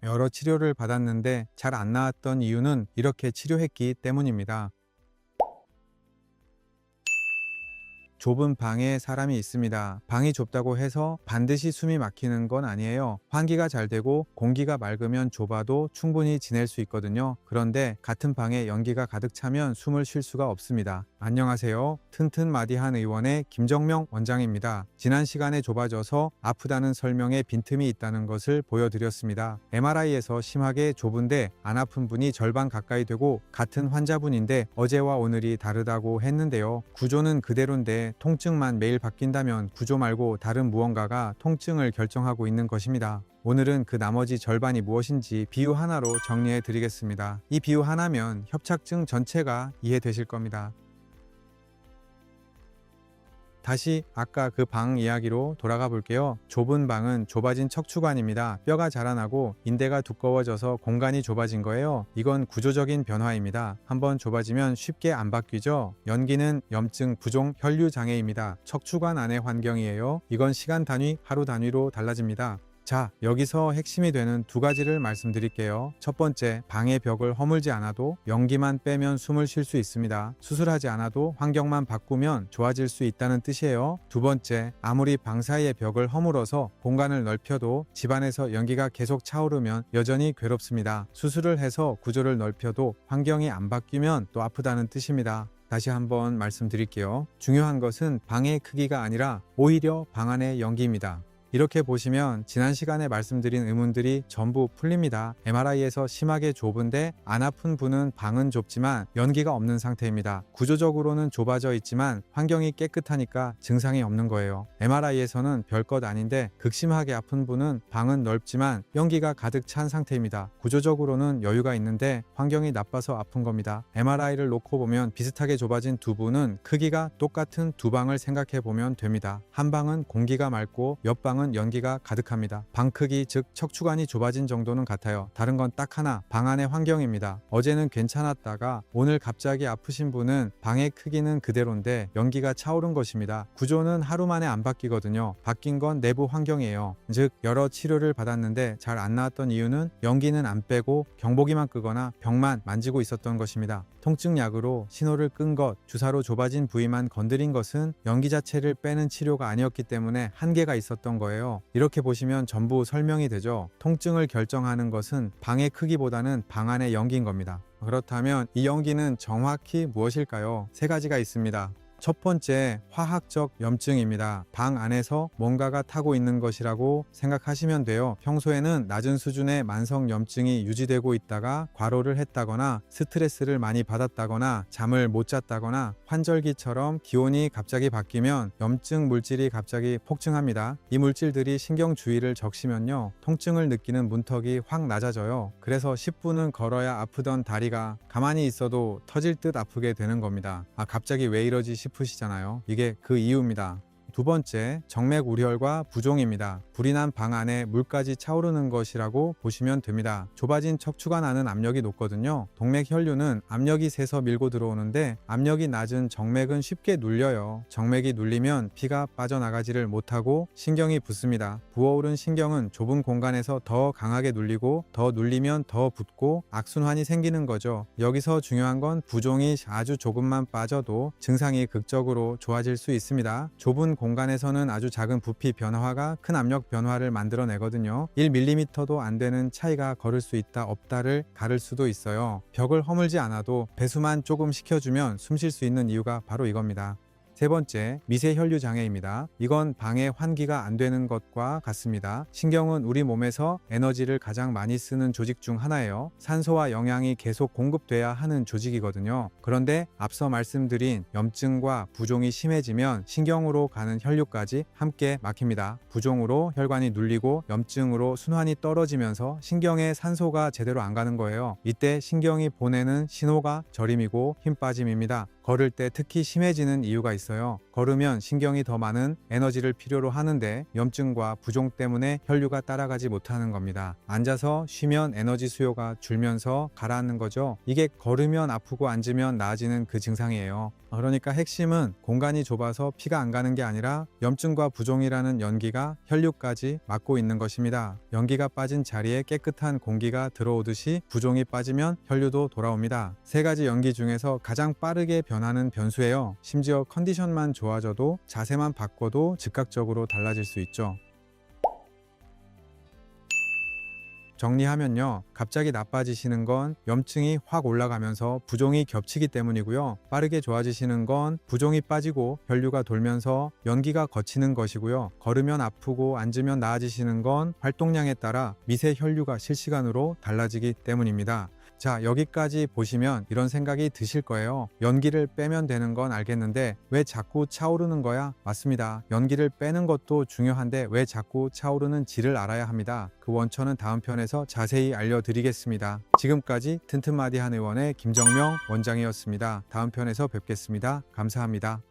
여러 치료를 받았는데 잘 안 나았던 이유는 이렇게 치료했기 때문입니다. 좁은 방에 사람이 있습니다. 방이 좁다고 해서 반드시 숨이 막히는 건 아니에요. 환기가 잘 되고 공기가 맑으면 좁아도 충분히 지낼 수 있거든요. 그런데 같은 방에 연기가 가득 차면 숨을 쉴 수가 없습니다. 안녕하세요. 튼튼 마디한 의원의 김정명 원장입니다. 지난 시간에 좁아져서 아프다는 설명에 빈틈이 있다는 것을 보여드렸습니다. MRI에서 심하게 좁은데 안 아픈 분이 절반 가까이 되고 같은 환자분인데 어제와 오늘이 다르다고 했는데요. 구조는 그대로인데 통증만 매일 바뀐다면 구조 말고 다른 무언가가 통증을 결정하고 있는 것입니다. 오늘은 그 나머지 절반이 무엇인지 비유 하나로 정리해 드리겠습니다. 이 비유 하나면 협착증 전체가 이해되실 겁니다. 다시 아까 그 방 이야기로 돌아가 볼게요. 좁은 방은 좁아진 척추관입니다. 뼈가 자라나고 인대가 두꺼워져서 공간이 좁아진 거예요. 이건 구조적인 변화입니다. 한번 좁아지면 쉽게 안 바뀌죠. 연기는 염증, 부종, 혈류 장애입니다. 척추관 안의 환경이에요. 이건 시간 단위, 하루 단위로 달라집니다. 자, 여기서 핵심이 되는 두 가지를 말씀드릴게요. 첫 번째, 방의 벽을 허물지 않아도 연기만 빼면 숨을 쉴 수 있습니다. 수술하지 않아도 환경만 바꾸면 좋아질 수 있다는 뜻이에요. 두 번째, 아무리 방 사이의 벽을 허물어서 공간을 넓혀도 집안에서 연기가 계속 차오르면 여전히 괴롭습니다. 수술을 해서 구조를 넓혀도 환경이 안 바뀌면 또 아프다는 뜻입니다. 다시 한번 말씀드릴게요. 중요한 것은 방의 크기가 아니라 오히려 방 안의 연기입니다. 이렇게 보시면 지난 시간에 말씀드린 의문들이 전부 풀립니다. MRI에서 심하게 좁은데 안 아픈 분은 방은 좁지만 연기가 없는 상태입니다. 구조적으로는 좁아져 있지만 환경이 깨끗하니까 증상이 없는 거예요. MRI에서는 별것 아닌데 극심하게 아픈 분은 방은 넓지만 연기가 가득 찬 상태입니다. 구조적으로는 여유가 있는데 환경이 나빠서 아픈 겁니다. MRI를 놓고 보면 비슷하게 좁아진 두 분은 크기가 똑같은 두 방을 생각해 보면 됩니다. 한 방은 공기가 맑고 옆 방은 연기가 가득합니다. 방 크기 즉 척추관이 좁아진 정도는 같아요. 다른 건 딱 하나, 방 안의 환경입니다. 어제는 괜찮았다가 오늘 갑자기 아프신 분은 방의 크기는 그대로인데 연기가 차오른 것입니다. 구조는 하루 만에 안 바뀌거든요. 바뀐 건 내부 환경이에요. 즉 여러 치료를 받았는데 잘 안 나았던 이유는 연기는 안 빼고 경보기만 끄거나 벽만 만지고 있었던 것입니다. 통증약으로 신호를 끈 것, 주사로 좁아진 부위만 건드린 것은 연기 자체를 빼는 치료가 아니었기 때문에 한계가 있었던 거예요. 이렇게 보시면 전부 설명이 되죠. 통증을 결정하는 것은 방의 크기보다는 방 안의 연기인 겁니다. 그렇다면 이 연기는 정확히 무엇일까요? 세 가지가 있습니다. 첫 번째, 화학적 염증입니다. 방 안에서 뭔가가 타고 있는 것이라고 생각하시면 돼요. 평소에는 낮은 수준의 만성 염증이 유지되고 있다가 과로를 했다거나 스트레스를 많이 받았다거나 잠을 못 잤다거나 환절기처럼 기온이 갑자기 바뀌면 염증 물질이 갑자기 폭증합니다. 이 물질들이 신경 주위를 적시면요, 통증을 느끼는 문턱이 확 낮아져요. 그래서 10분은 걸어야 아프던 다리가 가만히 있어도 터질 듯 아프게 되는 겁니다. 갑자기 왜 이러지 싶으시잖아요. 이게 그 이유입니다. 두 번째, 정맥 우혈과 부종입니다. 불이 난 방 안에 물까지 차오르는 것이라고 보시면 됩니다. 좁아진 척추관 안은 압력이 높거든요. 동맥 혈류는 압력이 세서 밀고 들어오는데 압력이 낮은 정맥은 쉽게 눌려요. 정맥이 눌리면 피가 빠져나가지를 못하고 신경이 붓습니다. 부어오른 신경은 좁은 공간에서 더 강하게 눌리고 더 눌리면 더 붓고 악순환이 생기는 거죠. 여기서 중요한 건 부종이 아주 조금만 빠져도 증상이 극적으로 좋아질 수 있습니다. 좁은 공간에서는 아주 작은 부피 변화가 큰 압력 변화를 만들어내거든요. 1mm도 안 되는 차이가 걸을 수 있다 없다를 가를 수도 있어요. 벽을 허물지 않아도 배수만 조금 시켜주면 숨 쉴 수 있는 이유가 바로 이겁니다. 세 번째, 미세혈류 장애입니다. 이건 방의 환기가 안 되는 것과 같습니다. 신경은 우리 몸에서 에너지를 가장 많이 쓰는 조직 중 하나예요. 산소와 영양이 계속 공급돼야 하는 조직이거든요. 그런데 앞서 말씀드린 염증과 부종이 심해지면 신경으로 가는 혈류까지 함께 막힙니다. 부종으로 혈관이 눌리고 염증으로 순환이 떨어지면서 신경에 산소가 제대로 안 가는 거예요. 이때 신경이 보내는 신호가 저림이고 힘 빠짐입니다. 걸을 때 특히 심해지는 이유가 있어요. 걸으면 신경이 더 많은 에너지를 필요로 하는데 염증과 부종 때문에 혈류가 따라가지 못하는 겁니다. 앉아서 쉬면 에너지 수요가 줄면서 가라앉는 거죠. 이게 걸으면 아프고 앉으면 나아지는 그 증상이에요. 그러니까 핵심은 공간이 좁아서 피가 안 가는 게 아니라 염증과 부종이라는 연기가 혈류까지 막고 있는 것입니다. 연기가 빠진 자리에 깨끗한 공기가 들어오듯이 부종이 빠지면 혈류도 돌아옵니다. 세 가지 연기 중에서 가장 빠르게 변하는 변수예요. 심지어 컨디션만 좋아져도 자세만 바꿔도 즉각적으로 달라질 수 있죠. 정리하면요, 갑자기 나빠지시는 건 염증이 확 올라가면서 부종이 겹치기 때문이고요. 빠르게 좋아지시는 건 부종이 빠지고 혈류가 돌면서 연기가 거치는 것이고요. 걸으면 아프고 앉으면 나아지시는 건 활동량에 따라 미세 혈류가 실시간으로 달라지기 때문입니다. 자, 여기까지 보시면 이런 생각이 드실 거예요. 연기를 빼면 되는 건 알겠는데 왜 자꾸 차오르는 거야? 맞습니다. 연기를 빼는 것도 중요한데 왜 자꾸 차오르는지를 알아야 합니다. 그 원천은 다음 편에서 자세히 알려드리겠습니다. 지금까지 튼튼마디 한의원의 김정명 원장이었습니다. 다음 편에서 뵙겠습니다. 감사합니다.